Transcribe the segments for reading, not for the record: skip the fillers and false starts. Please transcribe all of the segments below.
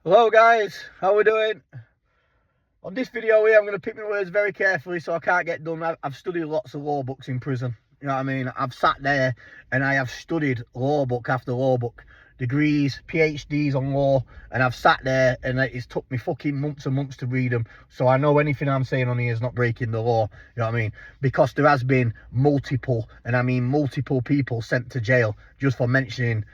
Hello guys, how we doing? On this video here, I'm going to pick my words very carefully so I can't get done. I've studied lots of law books in prison. You know what I mean? I've sat there and I have studied law book after law book. Degrees, PhDs on law. And I've sat there and it's took me fucking months and months to read them. So I know anything I'm saying on here is not breaking the law. You know what I mean? Because there has been multiple, and I mean multiple people sent to jail just for mentioning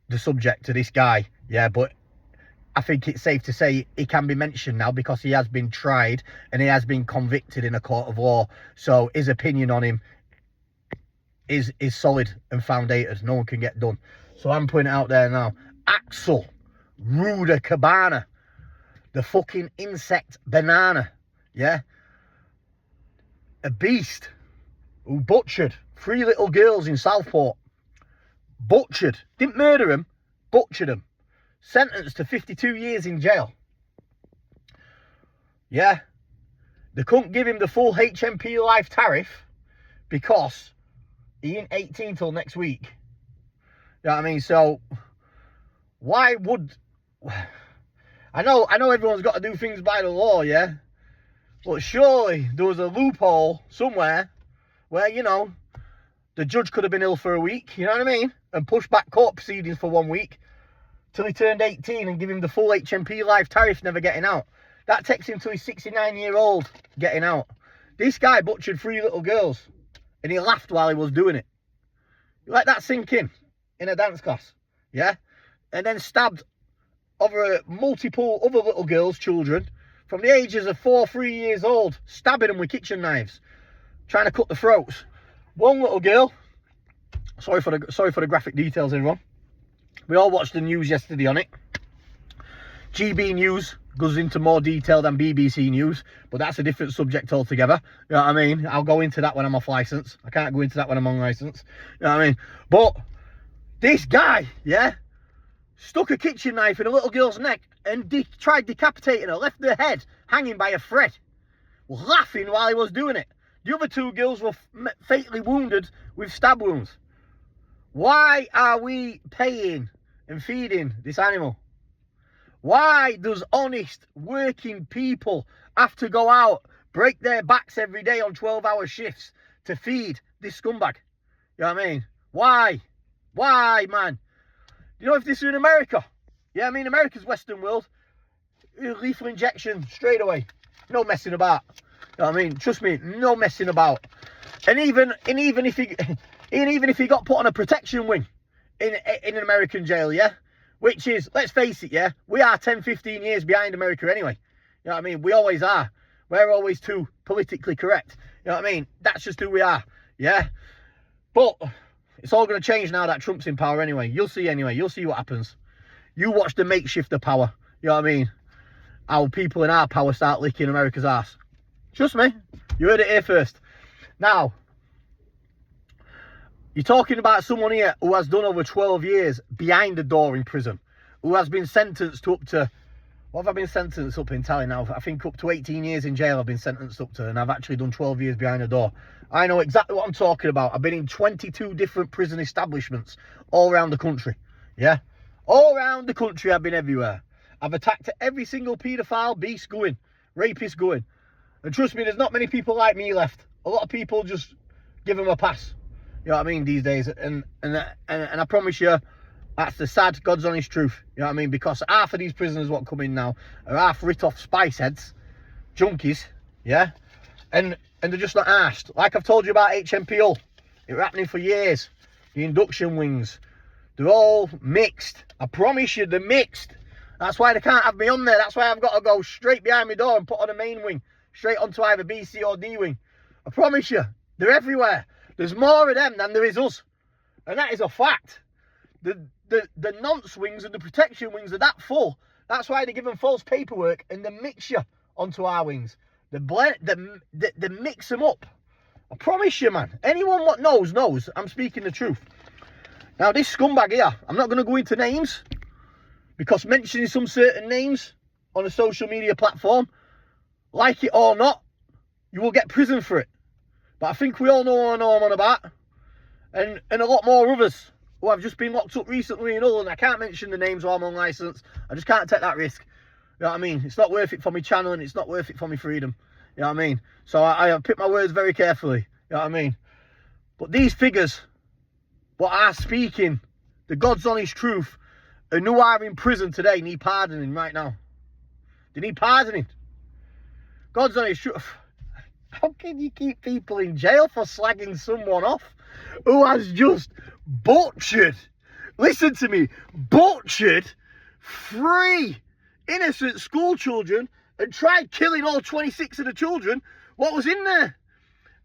the subject to this guy. Yeah, but I think it's safe to say he can be mentioned now because he has been tried and he has been convicted in a court of law. So his opinion on him is solid and foundated. No one can get done. So I'm putting it out there now. Axel, Rudakabana, the fucking insect banana. Yeah. A beast who butchered 3 little girls in Southport. Butchered. Didn't murder them, butchered them. Sentenced to 52 years in jail. Yeah. They couldn't give him the full HMP life tariff because he ain't 18 till next week. You know what I mean? So why would... I know everyone's got to do things by the law, yeah? But surely there was a loophole somewhere where, you know, the judge could have been ill for a week, you know what I mean? And pushed back court proceedings for 1 week till he turned 18 and give him the full HMP life tariff, never getting out. That takes him till he's 69-year-old getting out. This guy butchered 3 little girls and he laughed while he was doing it. Let that sink in a dance class, yeah? And then stabbed over multiple other little girls, children, from the ages of 3 years old, stabbing them with kitchen knives, trying to cut the throats. One little girl, sorry for the graphic details, everyone. We all watched the news yesterday on it. GB News goes into more detail than BBC News, but that's a different subject altogether. You know what I mean? I'll go into that when I'm off licence. I can't go into that when I'm on licence. You know what I mean? But this guy, yeah, stuck a kitchen knife in a little girl's neck and tried decapitating her, left her head hanging by a thread, laughing while he was doing it. The other 2 girls were fatally wounded with stab wounds. Why are we paying and feeding this animal? Why does honest working people have to go out, break their backs every day on 12-hour shifts to feed this scumbag? You know what I mean? Why? Why, man? You know, if this was in America, yeah, I mean, America's Western world, lethal injection straight away. No messing about. You know what I mean? Trust me, no messing about. And even if he got put on a protection wing in an American jail, yeah? Which is, let's face it, yeah? We are 10, 15 years behind America anyway. You know what I mean? We always are. We're always too politically correct. You know what I mean? That's just who we are, yeah? But it's all going to change now that Trump's in power anyway. You'll see anyway. You'll see what happens. You watch the makeshift of power. You know what I mean? How people in our power start licking America's ass. Trust me. You heard it here first. Now, you're talking about someone here who has done over 12 years behind the door in prison, who has been sentenced to up to, what have I been sentenced up in tally now? I think up to 18 years in jail I've been sentenced up to, and I've actually done 12 years behind the door. I know exactly what I'm talking about. I've been in 22 different prison establishments all around the country, yeah? All around the country, I've been everywhere. I've attacked every single paedophile, beast going, rapist going. And trust me, there's not many people like me left. A lot of people just give them a pass. You know what I mean, these days. And I promise you, that's the sad, God's honest truth. You know what I mean? Because half of these prisoners what come in now are half writ off spice heads, junkies, yeah? And they're just not asked. Like I've told you about HMPO. It was happening for years. The induction wings. They're all mixed. I promise you, they're mixed. That's why they can't have me on there. That's why I've got to go straight behind my door and put on a main wing. Straight onto either B, C or D wing. I promise you, they're everywhere. There's more of them than there is us. And that is a fact. The nonce wings and the protection wings are that full. That's why they give them false paperwork and they mix you onto our wings. They mix them up. I promise you, man. Anyone what knows I'm speaking the truth. Now, this scumbag here, I'm not going to go into names, because mentioning some certain names on a social media platform, like it or not, you will get prison for it. But I think we all know what I'm on about. And a lot more others who have just been locked up recently in Hull, and I can't mention the names while I'm on licence. I just can't take that risk. You know what I mean? It's not worth it for my channel, and it's not worth it for my freedom. You know what I mean? So I pick my words very carefully. You know what I mean? But these figures, what are speaking the God's honest truth, and who are in prison today need pardoning right now. They need pardoning. God's honest truth. How can you keep people in jail for slagging someone off who has just butchered, listen to me, butchered 3 innocent school children and tried killing all 26 of the children? What was in there?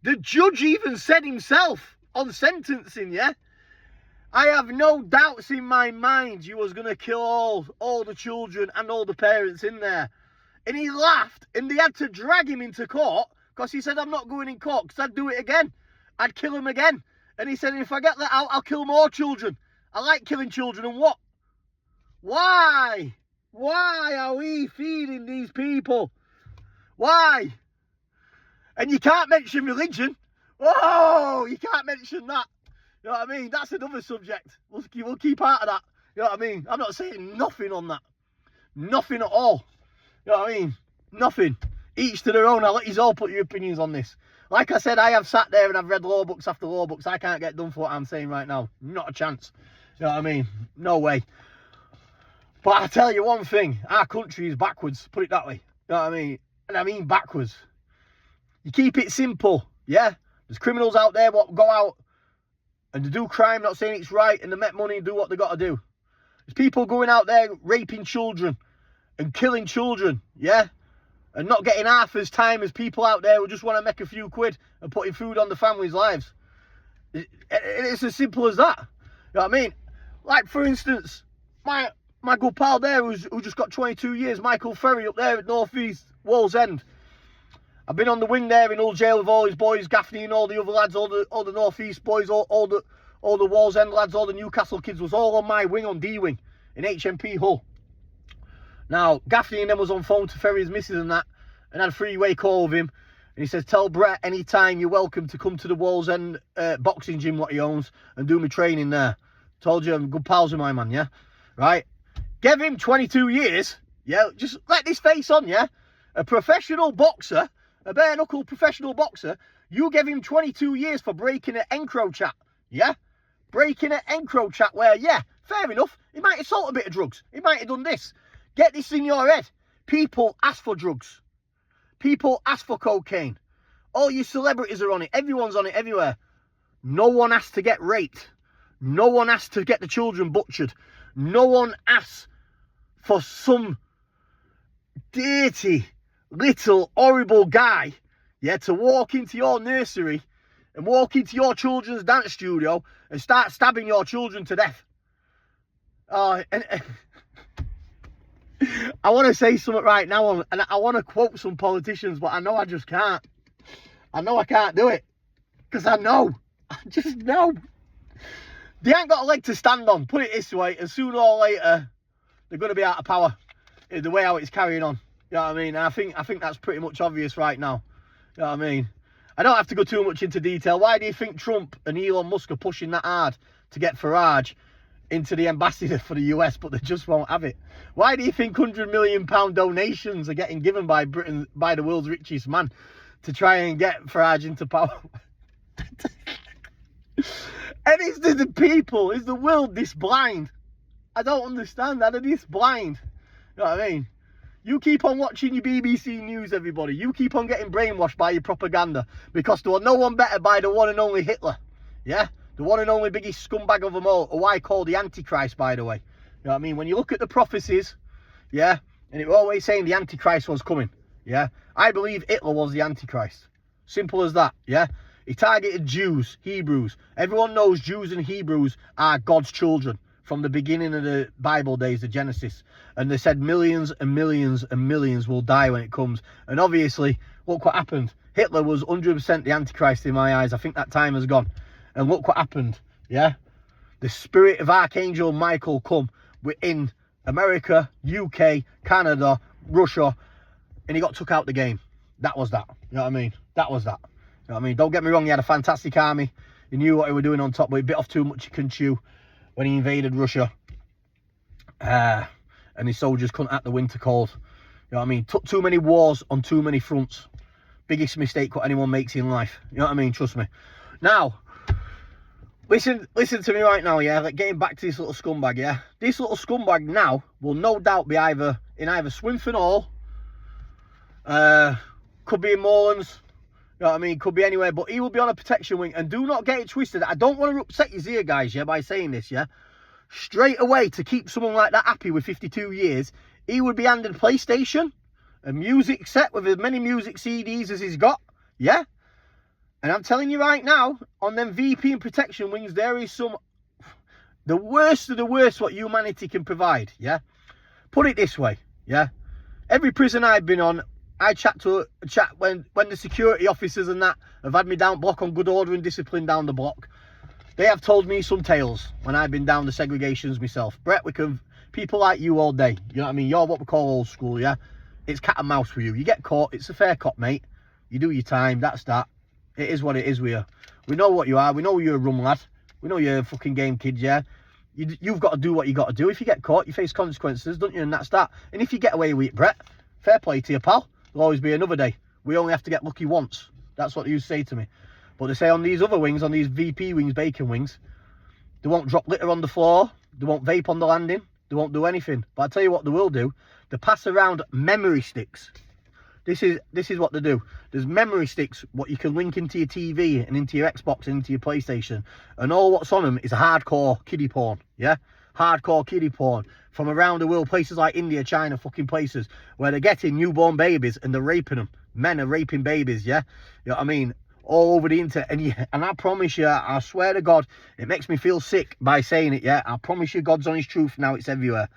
The judge even said himself on sentencing, yeah? I have no doubts in my mind you was going to kill all the children and all the parents in there. And he laughed, and they had to drag him into court because he said, I'm not going in court because I'd do it again. I'd kill him again. And he said, if I get that out, I'll kill more children. I like killing children, and what? Why? Why are we feeding these people? Why? And you can't mention religion. Oh, you can't mention that. You know what I mean? That's another subject. We'll keep out of that. You know what I mean? I'm not saying nothing on that. Nothing at all. You know what I mean? Nothing. Each to their own. I'll let you all put your opinions on this. Like I said, I have sat there and I've read law books after law books. I can't get done for what I'm saying right now. Not a chance. You know what I mean? No way. But I tell you one thing. Our country is backwards. Put it that way. You know what I mean? And I mean backwards. You keep it simple. Yeah? There's criminals out there what go out and they do crime, not saying it's right, and they make money and do what they got to do. There's people going out there raping children and killing children, yeah? And not getting half as time as people out there who just want to make a few quid and putting food on the family's lives. It's as simple as that. You know what I mean? Like, for instance, my good pal there who just got 22 years, Michael Ferry, up there at North East, Wall's End. I've been on the wing there in Hull Jail with all his boys, Gaffney and all the other lads, all the North East boys, all the Wall's End lads, all the Newcastle kids was all on my wing on D-wing in HMP Hull. Now, Gaffney and them was on phone to Ferry's missus and that, and had a three-way call with him. And he says, tell Brett anytime you're welcome to come to the Wall's End boxing gym what he owns and do my training there. Told you I'm good pals with my man, yeah? Right? Give him 22 years, yeah? Just let this face on, yeah? A professional boxer, a bare-knuckle professional boxer, you gave him 22 years for breaking an encro chat, yeah? Breaking an encro chat where, yeah, fair enough, he might have sold a bit of drugs. He might have done this. Get this in your head. People ask for drugs. People ask for cocaine. All your celebrities are on it. Everyone's on it everywhere. No one asks to get raped. No one asks to get the children butchered. No one asks for some dirty, little, horrible guy, yeah, to walk into your nursery and walk into your children's dance studio and start stabbing your children to death. And I want to say something right now, and I want to quote some politicians, but I know I just can't. I know I can't do it. Because I just know. They ain't got a leg to stand on, put it this way, and sooner or later, they're going to be out of power. The way how it's carrying on. You know what I mean? And I think that's pretty much obvious right now. You know what I mean? I don't have to go too much into detail. Why do you think Trump and Elon Musk are pushing that hard to get Farage into the ambassador for the US, but they just won't have it? Why do you think £100 million donations are getting given by Britain, by the world's richest man, to try and get Farage into power? And is the people, is the world this blind? I don't understand that. They're this blind. You know what I mean? You keep on watching your BBC News, everybody. You keep on getting brainwashed by your propaganda, because there was no one better by the one and only Hitler. Yeah? The one and only biggest scumbag of them all, who I call the Antichrist, by the way. You know what I mean? When you look at the prophecies, yeah, and it was always saying the Antichrist was coming, yeah? I believe Hitler was the Antichrist. Simple as that, yeah? He targeted Jews, Hebrews. Everyone knows Jews and Hebrews are God's children from the beginning of the Bible days, the Genesis. And they said millions and millions and millions will die when it comes. And obviously, look what happened. Hitler was 100% the Antichrist in my eyes. I think that time has gone. And look what happened, yeah? The spirit of Archangel Michael come in America, UK, Canada, Russia, and he got took out the game. That was that. You know what I mean? That was that. You know what I mean? Don't get me wrong, he had a fantastic army. He knew what he was doing on top, but he bit off too much he can chew. when he invaded Russia. And his soldiers couldn't act the winter cold. You know what I mean? Took too many wars on too many fronts. Biggest mistake what anyone makes in life. You know what I mean? Trust me. Now, listen to me right now, yeah? Like, getting back to this little scumbag, yeah? This little scumbag now will no doubt be either Swinford Hall, could be in Moorlands, you know what I mean? Could be anywhere, but he will be on a protection wing. And do not get it twisted. I don't want to upset his ear, guys, yeah, by saying this, yeah? Straight away, to keep someone like that happy with 52 years, he would be handed a PlayStation, a music set with as many music CDs as he's got, yeah? And I'm telling you right now, on them VP and protection wings, there is the worst of the worst what humanity can provide, yeah? Put it this way, yeah? Every prison I've been on, I chat when the security officers and that have had me down block on good order and discipline down the block. They have told me some tales when I've been down the segregations myself. Brett, people like you all day. You know what I mean? You're what we call old school, yeah? It's cat and mouse for you. You get caught, it's a fair cop, mate. You do your time, that's that. It is what it is with you. We know what you are. We know you're a rum lad. We know you're a fucking game kid, yeah? You've got to do what you got to do. If you get caught, you face consequences, don't you? And that's that. And if you get away with it, Brett, fair play to you, pal. There'll always be another day. We only have to get lucky once. That's what they used to say to me. But they say on these other wings, on these VP wings, bacon wings, they won't drop litter on the floor. They won't vape on the landing. They won't do anything. But I tell you what they will do. They pass around memory sticks. This is what they do. There's memory sticks, what you can link into your TV and into your Xbox and into your PlayStation. And all what's on them is hardcore kiddie porn, yeah? Hardcore kiddie porn from around the world, places like India, China, fucking places, where they're getting newborn babies and they're raping them. Men are raping babies, yeah? You know what I mean? All over the internet. And I promise you, I swear to God, it makes me feel sick by saying it, yeah? I promise you, God's honest truth, now it's everywhere.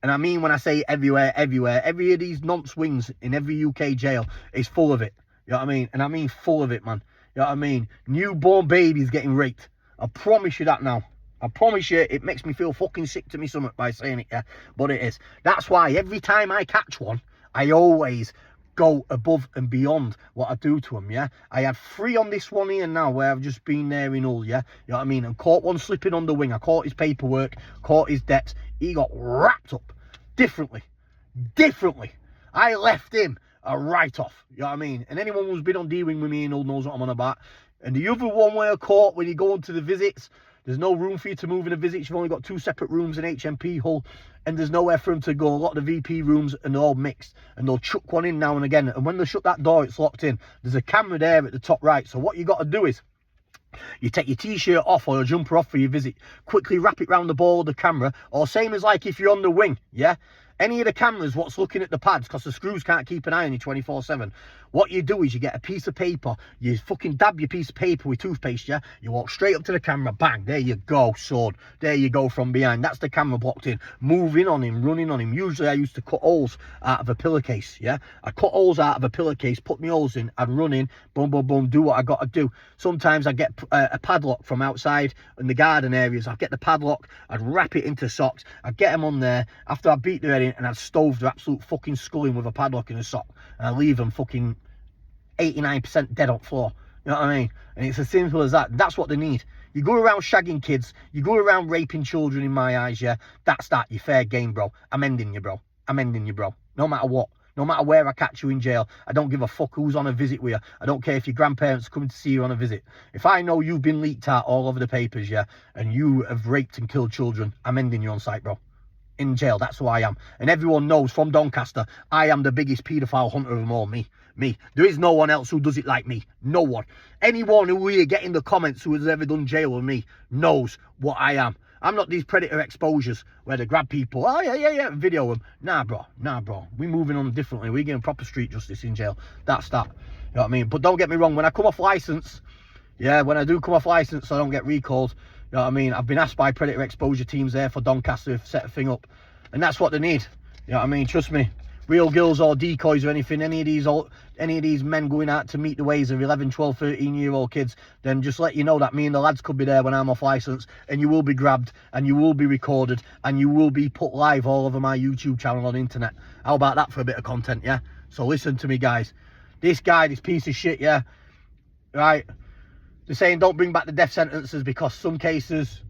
And I mean, when I say everywhere, every of these nonce wings in every UK jail is full of it. You know what I mean? And I mean full of it, man. You know what I mean? Newborn babies getting raped. I promise you that now. I promise you, it makes me feel fucking sick to me stomach by saying it, yeah? But it is. That's why every time I catch one, I always go above and beyond what I do to them, yeah? I had 3 on this one here now where I've just been there in all, yeah? You know what I mean? And caught one slipping on the wing. I caught his paperwork, caught his debts. He got wrapped up differently. I left him a write-off, you know what I mean? And anyone who's been on D-Wing with me and all knows what I'm on about. And the other one where I caught when you go into the visits, there's no room for you to move in the visits. You've only got 2 separate rooms in HMP Hull, and there's nowhere for them to go. A lot of the VP rooms, and they're all mixed, and they'll chuck one in now and again. And when they shut that door, it's locked in. There's a camera there at the top right. So what you got to do is, you take your t-shirt off or your jumper off for your visit, quickly wrap it round the ball of the camera, or same as like if you're on the wing, yeah? Any of the cameras what's looking at the pads, because the screws can't keep an eye on you 24/7. What you do is you get a piece of paper, you fucking dab your piece of paper with toothpaste, yeah? You walk straight up to the camera, bang, there you go, sword. There you go from behind. That's the camera blocked in. Moving on him, running on him. Usually I used to cut holes out of a pillowcase, yeah? I cut holes out of a pillowcase, put my holes in, I'd run in, boom, boom, boom, do what I got to do. Sometimes I'd get a padlock from outside in the garden areas. I'd get the padlock, I'd wrap it into socks, I'd get them on there. After I beat their head in, and I'd stove their absolute fucking skull in with a padlock in a sock. And I'd leave them fucking 89% dead on the floor. You know what I mean? And it's as simple as that. That's what they need. You go around shagging kids, you go around raping children in my eyes, yeah? That's that. You're fair game, bro. I'm ending you, bro. I'm ending you, bro. No matter what. No matter where I catch you in jail, I don't give a fuck who's on a visit with you. I don't care if your grandparents are coming to see you on a visit. If I know you've been leaked out all over the papers, yeah, and you have raped and killed children, I'm ending you on sight, bro. In jail, that's who I am. And everyone knows from Doncaster, I am the biggest paedophile hunter of them all. Me. There is no one else who does it like me. No one. Anyone who we get in the comments who has ever done jail with me knows what I am. I'm not these predator exposures where they grab people. Oh, yeah, and video them. Nah, bro. We're moving on differently. We're getting proper street justice in jail. That's that. You know what I mean? But don't get me wrong. When I come off license, yeah, when I do come off license so I don't get recalled, you know what I mean? I've been asked by predator exposure teams there for Doncaster to set a thing up. And that's what they need. You know what I mean? Trust me. Real girls or decoys or anything, any of these men going out to meet the ways of 11, 12, 13-year-old kids, then just let you know that me and the lads could be there when I'm off license, and you will be grabbed, and you will be recorded, and you will be put live all over my YouTube channel on the internet. How about that for a bit of content, yeah? So listen to me, guys. This guy, this piece of shit, yeah? Right? They're saying don't bring back the death sentences because some cases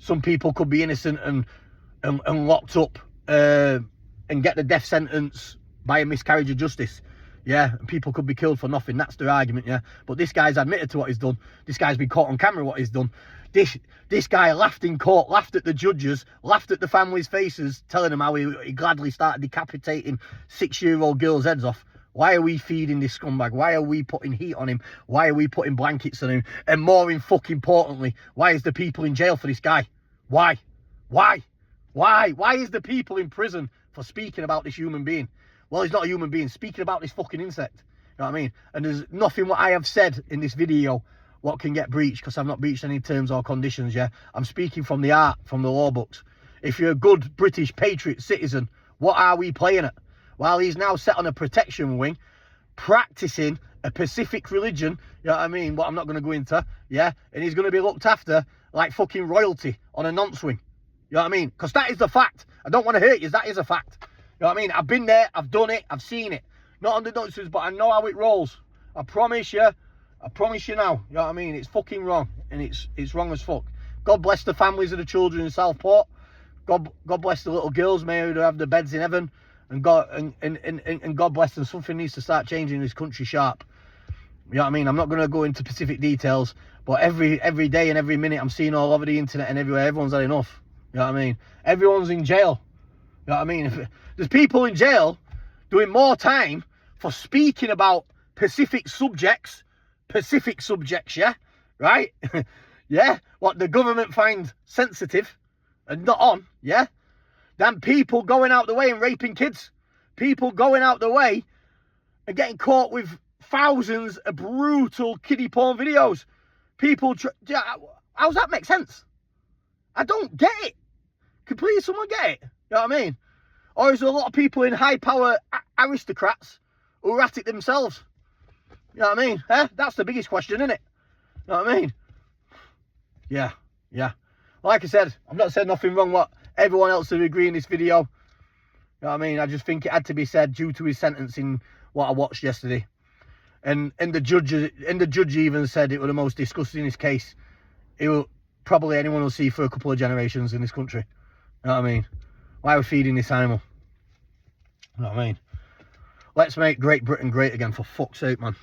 some people could be innocent and locked up and get the death sentence by a miscarriage of justice. Yeah, and people could be killed for nothing. That's their argument, yeah. But this guy's admitted to what he's done. This guy's been caught on camera what he's done. This guy laughed in court, laughed at the judges, laughed at the families' faces, telling them how he gladly started decapitating 6-year-old girls' heads off. Why are we feeding this scumbag? Why are we putting heat on him? Why are we putting blankets on him? And more importantly, why is the people in jail for this guy? Why? Why? Why? Why is the people in prison for speaking about this human being? Well, he's not a human being, speaking about this fucking insect. You know what I mean? And there's nothing what I have said in this video what can get breached, because I've not breached any terms or conditions, yeah? I'm speaking from the art, from the law books. If you're a good British patriot citizen, what are we playing at? While he's now set on a protection wing, practicing a Pacific religion, you know what I mean? What I'm not going to go into, yeah? And he's going to be looked after like fucking royalty on a non-swing. You know what I mean? Because that is the fact. I don't want to hurt you, that is a fact. You know what I mean? I've been there, I've done it, I've seen it. Not on the nonsense, but I know how it rolls. I promise you now. You know what I mean? It's fucking wrong, and it's wrong as fuck. God bless the families of the children in Southport. God bless the little girls, may they have the beds in heaven, and God bless them. Something needs to start changing in this country sharp. You know what I mean? I'm not going to go into specific details, but every day and every minute I'm seeing all over the internet and everywhere, everyone's had enough. You know what I mean? Everyone's in jail. You know what I mean? If there's people in jail doing more time for speaking about Pacific subjects, yeah, right? Yeah, what the government finds sensitive and not on, yeah, than people going out the way and raping kids. People going out the way and getting caught with thousands of brutal kiddie porn videos. People, how's that make sense? I don't get it. Can please someone get it? You know what I mean? Or is there a lot of people in high power aristocrats who are at it themselves? You know what I mean? That's the biggest question, isn't it? You know what I mean? Yeah. Like I said, I've not said nothing wrong what everyone else would agree in this video. You know what I mean? I just think it had to be said due to his sentencing, what I watched yesterday. And the judge even said it was the most disgusting case it will probably anyone will see for a couple of generations in this country. You know what I mean? Why are we feeding this animal? You know what I mean? Let's make Great Britain great again, for fuck's sake, man.